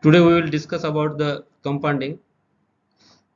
Today we will discuss about the compounding.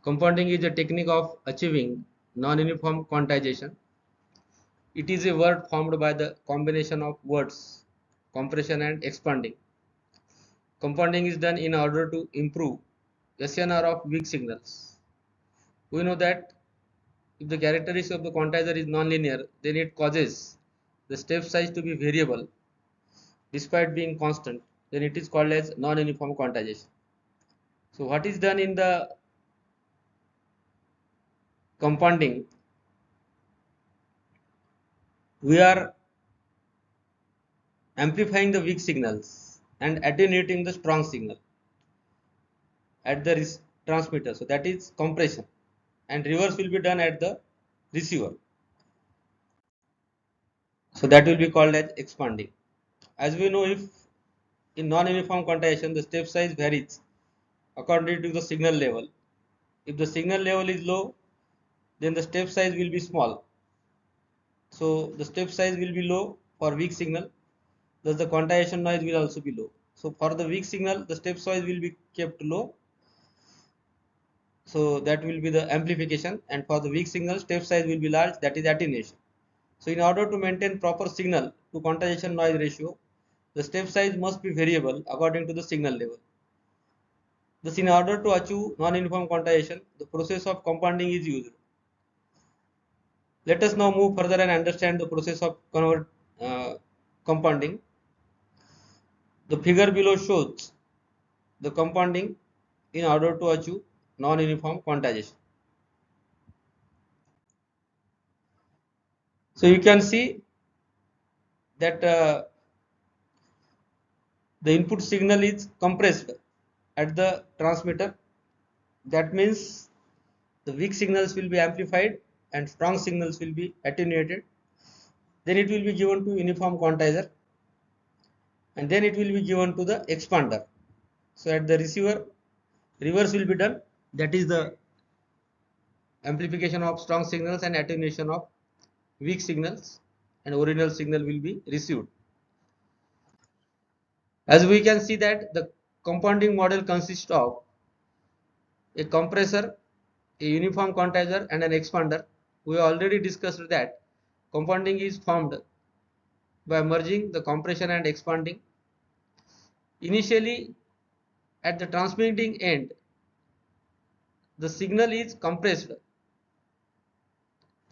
Compounding is a technique of achieving non-uniform quantization. It is a word formed by the combination of words compression and expanding. Compounding is done in order to improve SNR of weak signals. We know that if the characteristic of the quantizer is nonlinear, then it causes the step size to be variable despite being constant. Then it is called as non-uniform quantization. So what is done in the compounding? We are amplifying the weak signals and attenuating the strong signal at the transmitter. So that is compression, and reverse will be done at the receiver. So that will be called as expanding. As we know, if in non-uniform quantization the step size varies according to the signal level. If the signal level is low, then the step size will be small. So the step size will be low for weak signal, thus the quantization noise will also be low. So for the weak signal, the step size will be kept low. So that will be the amplification, and for the weak signal, step size will be large, that is attenuation. So in order to maintain proper signal to quantization noise ratio, the step size must be variable according to the signal level. Thus, in order to achieve non-uniform quantization, the process of compounding is used. Let us now move further and understand the process of compounding. The figure below shows the compounding in order to achieve non-uniform quantization. So you can see that the input signal is compressed at the transmitter. That means the weak signals will be amplified and strong signals will be attenuated. Then it will be given to uniform quantizer, and then it will be given to the expander. So at the receiver, reverse will be done. That is the amplification of strong signals and attenuation of weak signals, and original signal will be received. As we can see that the compounding model consists of a compressor, a uniform quantizer, and an expander. We already discussed that compounding is formed by merging the compression and expanding. Initially, at the transmitting end, the signal is compressed,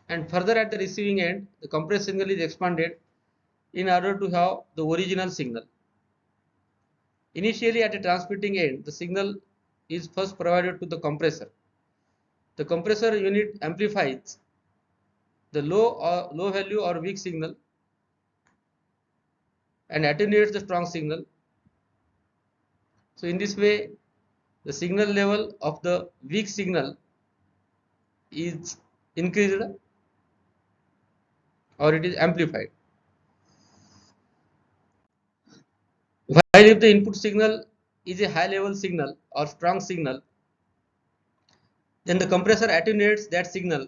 and further at the receiving end, the compressed signal is expanded in order to have the original signal. Initially, at the transmitting end, the signal is first provided to the compressor. The compressor unit amplifies the low value or weak signal and attenuates the strong signal. So in this way, the signal level of the weak signal is increased or it is amplified. While if the input signal is a high level signal or strong signal, then the compressor attenuates that signal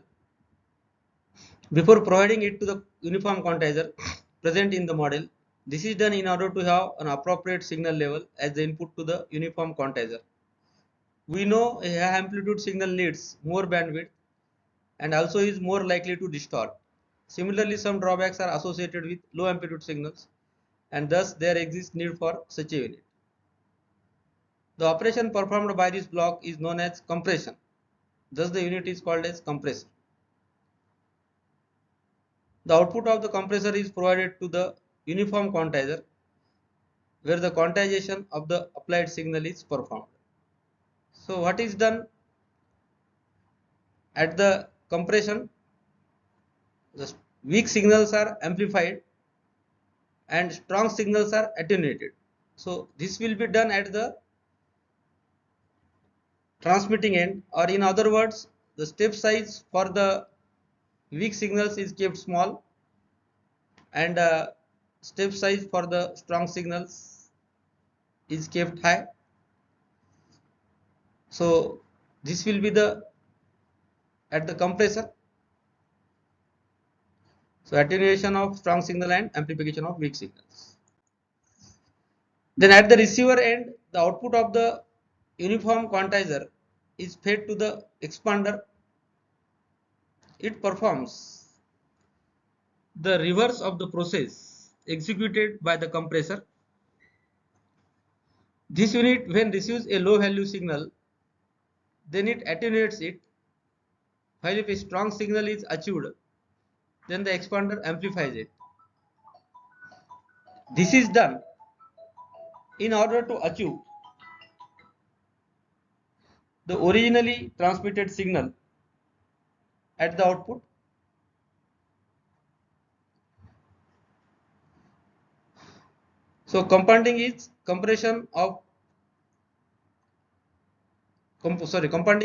before providing it to the uniform quantizer present in the model. This is done in order to have an appropriate signal level as the input to the uniform quantizer. We know a high amplitude signal needs more bandwidth and also is more likely to distort. Similarly, some drawbacks are associated with low amplitude signals, and thus there exists need for such a unit. The operation performed by this block is known as compression. Thus the unit is called as compressor. The output of the compressor is provided to the uniform quantizer, where the quantization of the applied signal is performed. So what is done at the compression? The weak signals are amplified and strong signals are attenuated. So this will be done at the transmitting end, or in other words, the step size for the weak signals is kept small, and step size for the strong signals is kept high. So this will be the at the compressor. So attenuation of strong signal and amplification of weak signals. Then at the receiver end, the output of the uniform quantizer is fed to the expander, it performs the reverse of the process executed by the compressor. This unit, when receives a low value signal, then it attenuates it, while if a strong signal is achieved, then the expander amplifies it. This is done in order to achieve the originally transmitted signal at the output. So compounding is compounding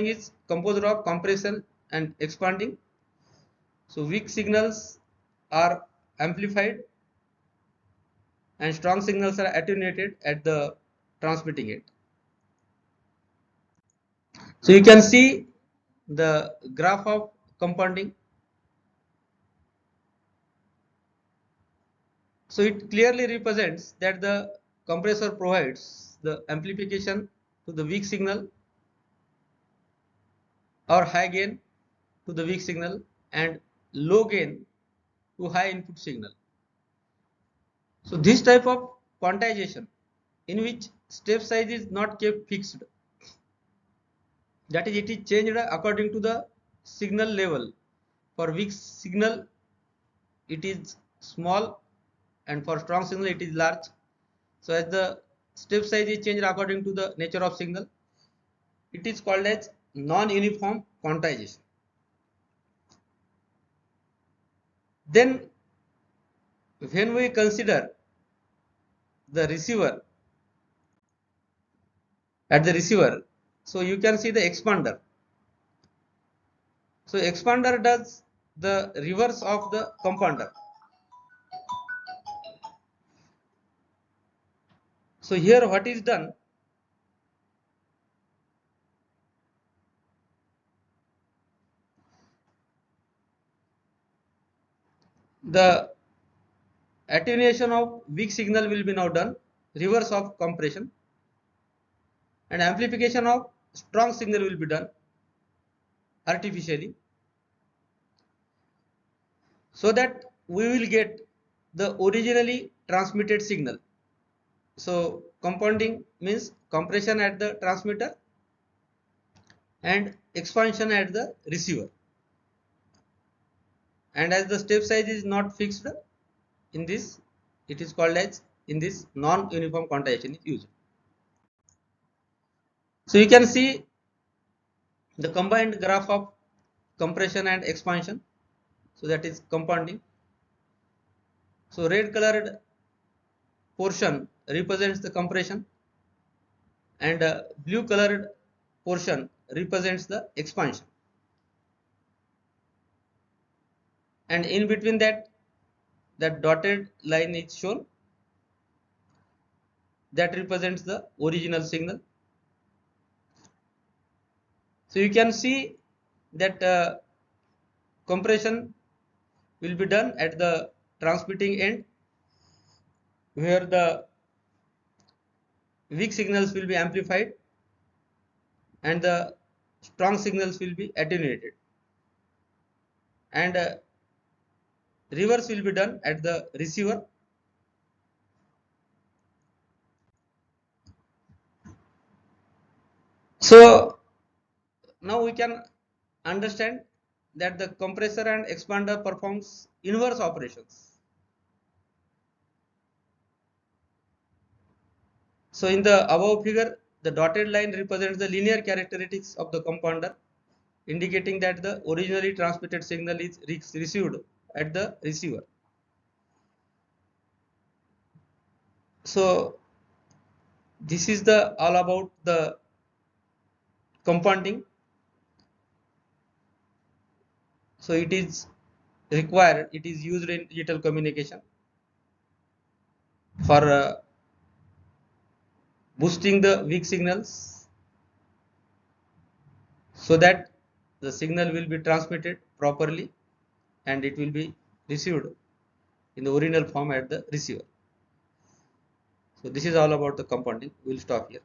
is composed of compression and expanding. So weak signals are amplified and strong signals are attenuated at the transmitting end. So you can see the graph of compounding. So it clearly represents that the compressor provides the amplification to the weak signal or high gain to the weak signal and low gain to high input signal. So this type of quantization in which step size is not kept fixed, that is, it is changed according to the signal level. For weak signal it is small and for strong signal it is large. So as the step size is changed according to the nature of signal, it is called as non-uniform quantization. Then when we consider the receiver, at the receiver, so you can see the expander. So expander does the reverse of the compounder. So here what is done, the attenuation of weak signal will be now done, reverse of compression, and amplification of strong signal will be done artificially, so that we will get the originally transmitted signal. So compounding means compression at the transmitter and expansion at the receiver. And as the step size is not fixed in this, it is called as, in this, non-uniform quantization is used. So you can see the combined graph of compression and expansion. So that is compounding. So red colored portion represents the compression and blue colored portion represents the expansion. And in between that dotted line is shown, that represents the original signal. So you can see that compression will be done at the transmitting end, where the weak signals will be amplified and the strong signals will be attenuated, and reverse will be done at the receiver. So now we can understand that the compressor and expander performs inverse operations. So in the above figure, the dotted line represents the linear characteristics of the compounder, indicating that the originally transmitted signal is received at the receiver. So this is the all about the compounding. So it is required, it is used in digital communication for boosting the weak signals, so that the signal will be transmitted properly and it will be received in the original form at the receiver. So this is all about the compounding. We will stop here.